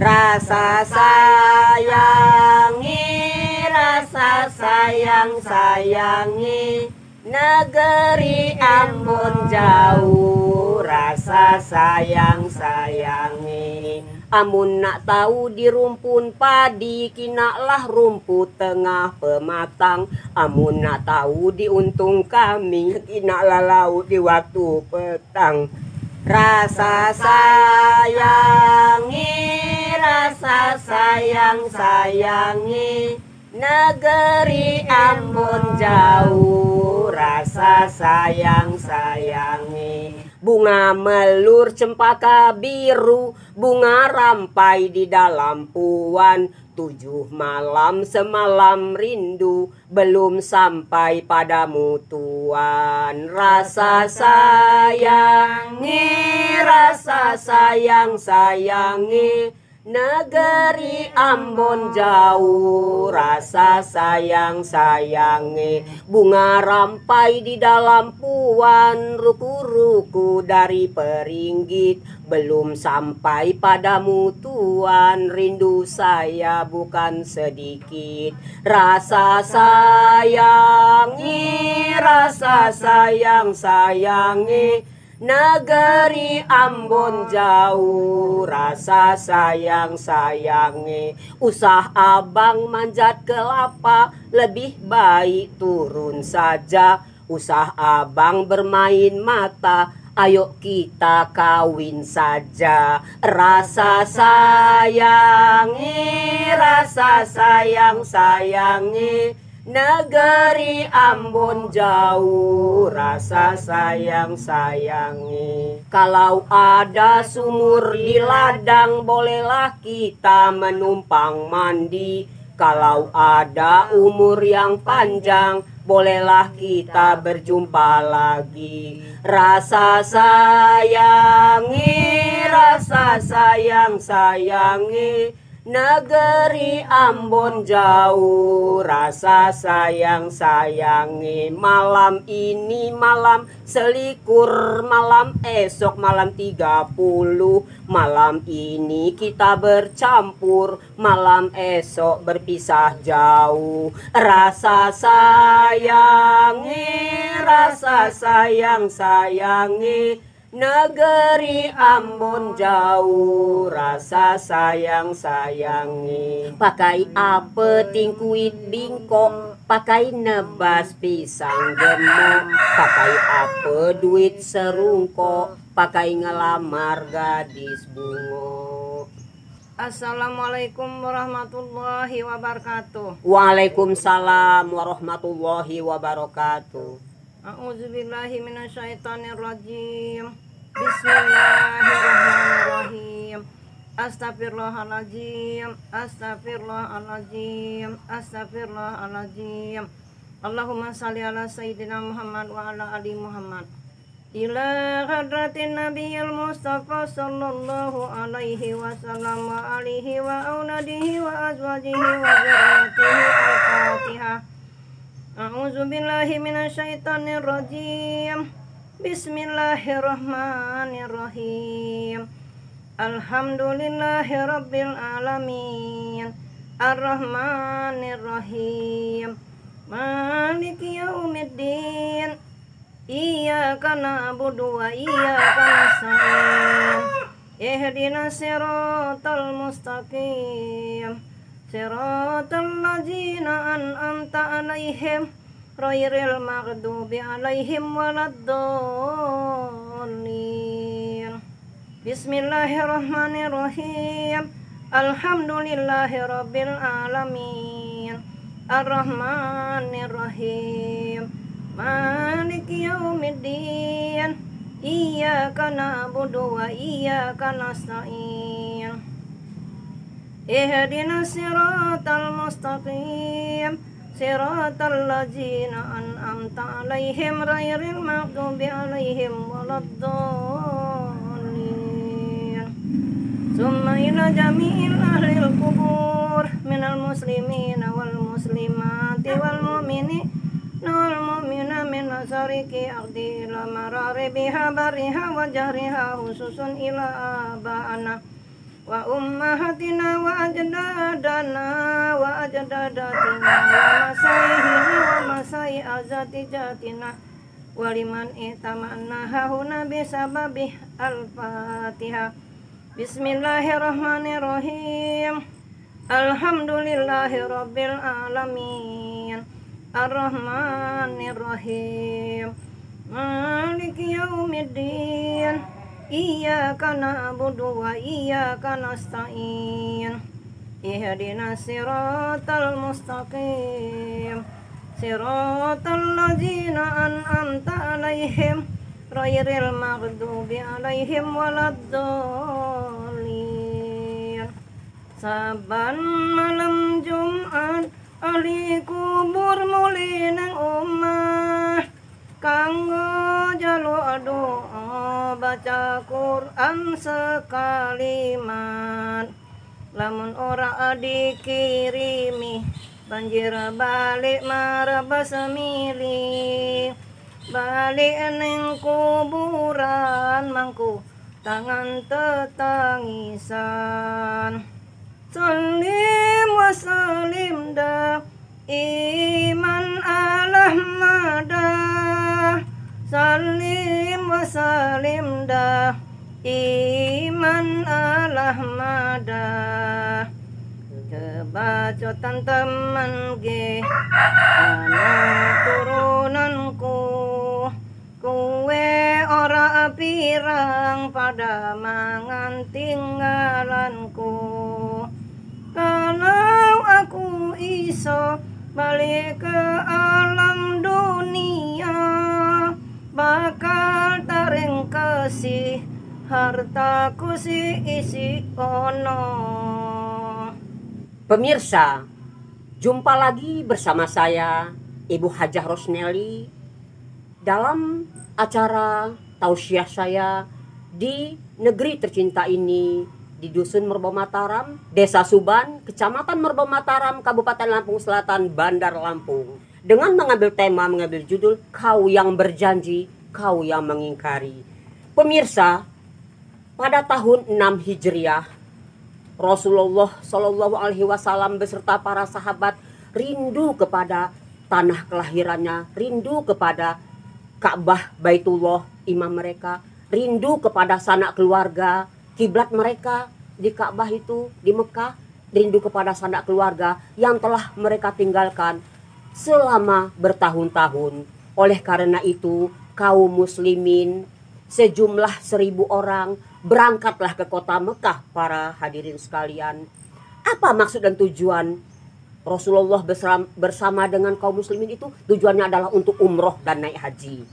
Rasa sayangi, rasa sayang-sayangi, negeri Ambon jauh, rasa sayang-sayangi. Amun nak tahu di rumpun padi, kinaklah rumput tengah pematang. Amun nak tahu di untung kami, kinaklah laut di waktu petang. Rasa sayangi, rasa sayang-sayangi, negeri Ambon jauh, rasa sayang-sayangi. Bunga melur cempaka biru, bunga rampai di dalam puan. 7 malam semalam rindu, belum sampai padamu tuan. Rasa sayangi, rasa sayang-sayangi, negeri Ambon jauh, rasa sayang-sayangi. Bunga rampai di dalam puan, ruku-ruku dari peringgit, belum sampai padamu tuan. Rindu saya bukan sedikit. Rasa sayangi, rasa sayang-sayangi, negeri Ambon jauh, rasa sayang-sayangi. Usah abang manjat kelapa, lebih baik turun saja. Usah abang bermain mata, ayo kita kawin saja. Rasa sayangi, rasa sayang-sayangi, negeri Ambon jauh, rasa sayang-sayangi. Kalau ada sumur di ladang, bolehlah kita menumpang mandi. Kalau ada umur yang panjang, bolehlah kita berjumpa lagi. Rasa sayangi, rasa sayang-sayangi, negeri Ambon jauh, rasa sayang-sayangi. Malam ini malam selikur, malam esok malam 30. Malam ini kita bercampur, malam esok berpisah jauh. Rasa sayangi, rasa sayang-sayangi, negeri Ambon jauh, rasa sayang-sayangi. Pakai apa tingkuit bingkok, pakai nebas pisang gemuk, pakai apa duit serungkok, pakai ngelamar gadis bungo. Assalamualaikum warahmatullahi wabarakatuh. Waalaikumsalam warahmatullahi wabarakatuh. A'udzubillahi minasyaitonirrajim. Bismillahirrahmanirrahim. Astagfirullahaladzim, astagfirullahaladzim, astagfirullahaladzim. Allahumma salli ala sayyidina Muhammad wa ala ali Muhammad. Ila hadratin nabiyil mustafa sallallahu alaihi wasallam wa alihi wa auladihi wa azwajihi wa zurriyatihi al-fatihah. A'udzu billahi minasyaitonir rajim. Bismillahirrahmanirrahim. Alhamdulillahi rabbil alamin. Ar-Rahmanir-Rahim. Maliki yaumiddin. Iyyaka na'budu wa iyyaka nasta'in. Ihdinas siratal mustaqim. Siratal ladzina an'amta 'alaihim ghairil maghdubi 'alaihim waladdallin. Bismillahirrahmanirrahim. Alhamdulillahirabbil alamin. Ar-Rahmanir-Rahim. Maliki yaumiddin. Iyyaka na'budu wa iyyaka nasta'in. Ihdinas siratal mustaqim. Siratal ladzina an'amta 'alaihim ghairil maghdubi 'alaihim waladdallin. Summa ila jami'il ahlil qubur minal muslimina wal muslimati wal mu'minina wal mu'mina min asariki ardi ila mararibiha bariha wa jahriha khususun ila aba'ana wa ummahatina wa ajdadana wa ajdadatina wa masaihina wa masai azatijatina waliman itamanna hahuna bisababi al-fatihah. Bismillahirrahmanirrahim. Alhamdulillahi rabbil alamin, arrahmanirrahim, maliki yaumiddin, iyyaka na'budu wa iyyaka nasta'in, ihdinas siratal mustaqim, siratal ladzina an'amta 'alaihim ghairil maghdubi 'alaihim waladdallin. Saban malam Jumat ahli kubur muli nang omah kanggo jaluk doa baca Quran sekalimat. Lamun ora dikirimi banjir balik maraba semili, balik ning kuburan mangku tangan tetangisan. Salim wa salim da iman alahmada, salim wa salim da iman alahmada. Kebacotan teman ge anak turunanku, kuwe ora pirang pada mangan tinggalanku. Kalau aku iso balik ke alam dunia, bakal taring kasih hartaku si isi ono. Pemirsa, jumpa lagi bersama saya Ibu Hajah Rosneli dalam acara tausiah saya di negeri tercinta ini, di Dusun Merbau Mataram, Desa Suban, Kecamatan Merbau Mataram, Kabupaten Lampung Selatan, Bandar Lampung, dengan mengambil judul Kau yang Berjanji, Kau yang Mengingkari. Pemirsa, pada tahun 6 Hijriah, Rasulullah Shallallahu Alaihi Wasallam beserta para sahabat rindu kepada tanah kelahirannya, rindu kepada Ka'bah Baitullah imam mereka, rindu kepada sanak keluarga, kiblat mereka di Ka'bah itu di Mekah, rindu kepada sanak keluarga yang telah mereka tinggalkan selama bertahun-tahun. Oleh karena itu, kaum muslimin sejumlah 1.000 orang berangkatlah ke kota Mekah. Para hadirin sekalian, apa maksud dan tujuan Rasulullah bersama dengan kaum muslimin itu? Tujuannya adalah untuk umroh dan naik haji.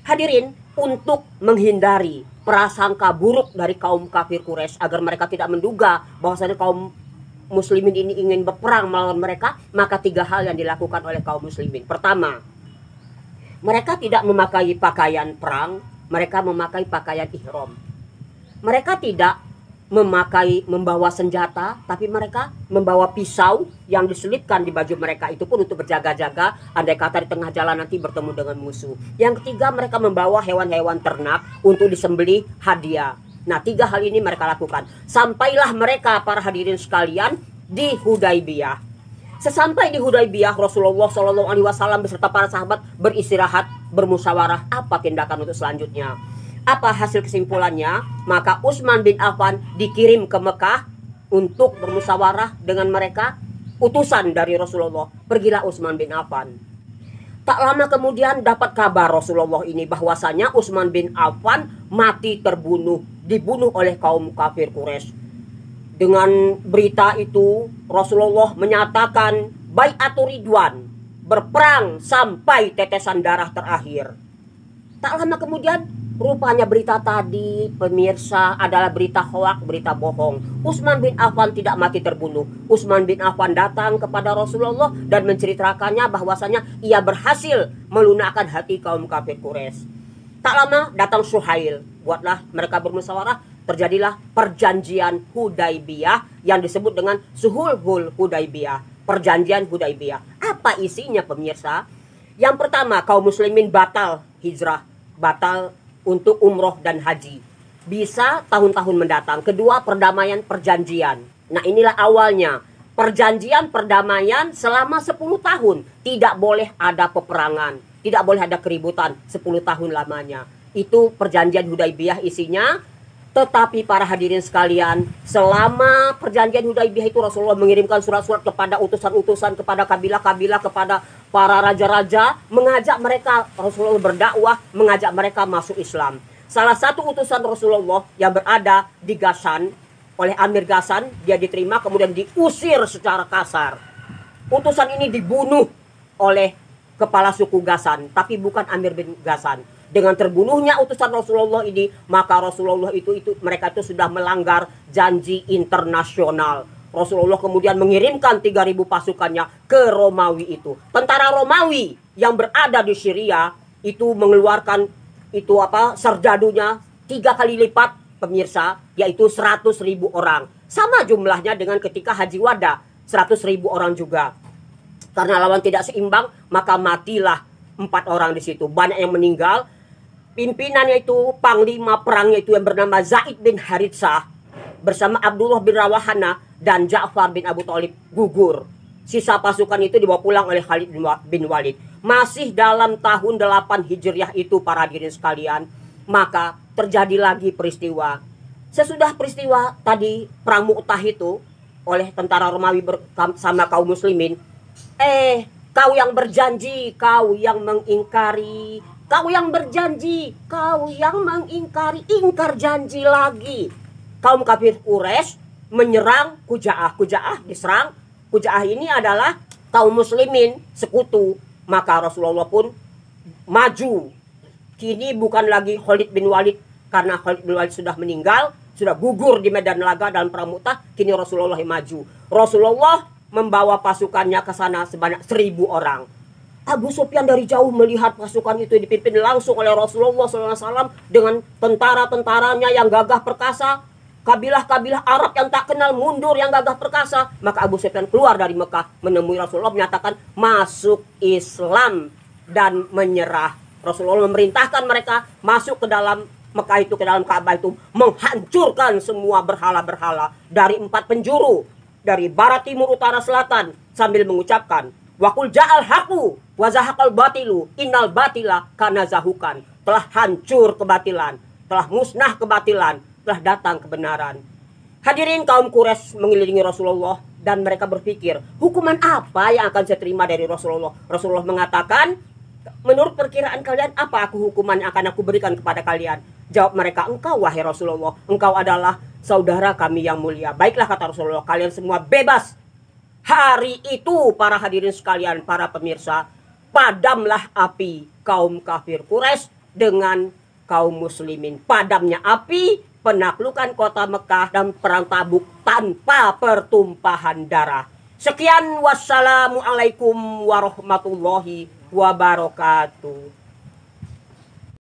Hadirin, untuk menghindari prasangka buruk dari kaum kafir Quraisy agar mereka tidak menduga bahwasanya kaum muslimin ini ingin berperang melawan mereka, maka 3 hal yang dilakukan oleh kaum muslimin. Pertama, mereka tidak memakai pakaian perang, mereka memakai pakaian ihram. Mereka tidak membawa senjata, tapi mereka membawa pisau yang diselipkan di baju mereka, itu pun untuk berjaga-jaga andai kata di tengah jalan nanti bertemu dengan musuh. Yang ketiga, mereka membawa hewan-hewan ternak untuk disembelih hadiah. Nah, 3 hal ini mereka lakukan. Sampailah mereka, para hadirin sekalian, di Hudaybiyah. Sesampai di Hudaybiyah, Rasulullah Shallallahu Alaihi Wasallam beserta para sahabat beristirahat, bermusyawarah apa tindakan untuk selanjutnya. Apa hasil kesimpulannya? Maka Utsman bin Affan dikirim ke Mekah untuk bermusyawarah dengan mereka, utusan dari Rasulullah. Pergilah Utsman bin Affan. Tak lama kemudian dapat kabar Rasulullah ini bahwasanya Utsman bin Affan mati terbunuh, dibunuh oleh kaum kafir Quraisy. Dengan berita itu Rasulullah menyatakan bai'atur ridwan, berperang sampai tetesan darah terakhir. Tak lama kemudian rupanya berita tadi, pemirsa, adalah berita hoak, berita bohong. Utsman bin Affan tidak mati terbunuh. Utsman bin Affan datang kepada Rasulullah dan menceritakannya bahwasanya ia berhasil melunakkan hati kaum kafir Quraisy. Tak lama datang Suhail, buatlah mereka bermusyawarah, terjadilah perjanjian Hudaybiyah yang disebut dengan Sulhul Hudaybiyah, perjanjian Hudaybiyah. Apa isinya, pemirsa? Yang pertama, kaum muslimin batal hijrah, batal untuk umroh dan haji. bisa tahun-tahun mendatang. Kedua, perdamaian perjanjian. Nah, inilah awalnya. Perjanjian perdamaian selama 10 tahun. Tidak boleh ada peperangan. Tidak boleh ada keributan 10 tahun lamanya. Itu perjanjian Hudaibiyah isinya. Tetapi para hadirin sekalian, selama perjanjian Hudaibiyah itu Rasulullah mengirimkan surat-surat kepada utusan-utusan, kepada kabilah-kabilah, kepada para raja-raja, mengajak mereka, Rasulullah berdakwah, mengajak mereka masuk Islam. Salah satu utusan Rasulullah yang berada di Ghassan, oleh Amir Ghassan, dia diterima kemudian diusir secara kasar. Utusan ini dibunuh oleh kepala suku Ghassan, tapi bukan Amir bin Ghassan. Dengan terbunuhnya utusan Rasulullah ini, maka Rasulullah mereka itu sudah melanggar janji internasional. Rasulullah kemudian mengirimkan 3.000 pasukannya ke Romawi itu. Tentara Romawi yang berada di Syria itu mengeluarkan serdadunya 3 kali lipat, pemirsa, yaitu 100.000 orang. Sama jumlahnya dengan ketika Haji Wada, 100.000 orang juga. Karena lawan tidak seimbang, maka matilah 4 orang di situ. Banyak yang meninggal. Pimpinannya itu, panglima perangnya itu yang bernama Zaid bin Haritsah bersama Abdullah bin Rawahana dan Ja'far bin Abu Thalib gugur. Sisa pasukan itu dibawa pulang oleh Khalid bin Walid. Masih dalam tahun 8 Hijriah itu para hadirin sekalian, maka terjadi lagi peristiwa. Sesudah peristiwa tadi perang Mu'tah itu oleh tentara Romawi bersama kaum muslimin, kau yang berjanji, kau yang mengingkari. Kau yang berjanji, kau yang mengingkari, ingkar janji lagi. Kaum kafir Quraisy menyerang Kuja'ah. Kuja'ah diserang. Kuja'ah ini adalah kaum muslimin sekutu. Maka Rasulullah pun maju. Kini bukan lagi Khalid bin Walid, karena Khalid bin Walid sudah meninggal, sudah gugur di medan laga dalam perang Mu'tah. Kini Rasulullah yang maju. Rasulullah membawa pasukannya ke sana sebanyak 1.000 orang. Abu Sufyan dari jauh melihat pasukan itu dipimpin langsung oleh Rasulullah SAW dengan tentara-tentaranya yang gagah perkasa, kabilah-kabilah Arab yang tak kenal mundur yang gagah perkasa. Maka Abu Sufyan keluar dari Mekah menemui Rasulullah, menyatakan masuk Islam dan menyerah. Rasulullah memerintahkan mereka masuk ke dalam Mekah itu, ke dalam Ka'bah itu, menghancurkan semua berhala-berhala dari 4 penjuru, dari barat, timur, utara, selatan, sambil mengucapkan, Wakul ja'al haku wa zahaqal batilu innal batila kana zahukan. Telah hancur kebatilan, telah musnah kebatilan, telah datang kebenaran. Hadirin, kaum Quraisy mengelilingi Rasulullah dan mereka berpikir, hukuman apa yang akan saya terima dari Rasulullah? Rasulullah mengatakan, menurut perkiraan kalian, apa hukuman yang akan aku berikan kepada kalian? Jawab mereka, engkau wahai Rasulullah, engkau adalah saudara kami yang mulia. Baiklah, kata Rasulullah, kalian semua bebas. Hari itu para hadirin sekalian, para pemirsa, padamlah api kaum kafir Quraisy dengan kaum muslimin. Padamnya api, penaklukan kota Mekah dan perang Tabuk tanpa pertumpahan darah. Sekian, wassalamualaikum warahmatullahi wabarakatuh.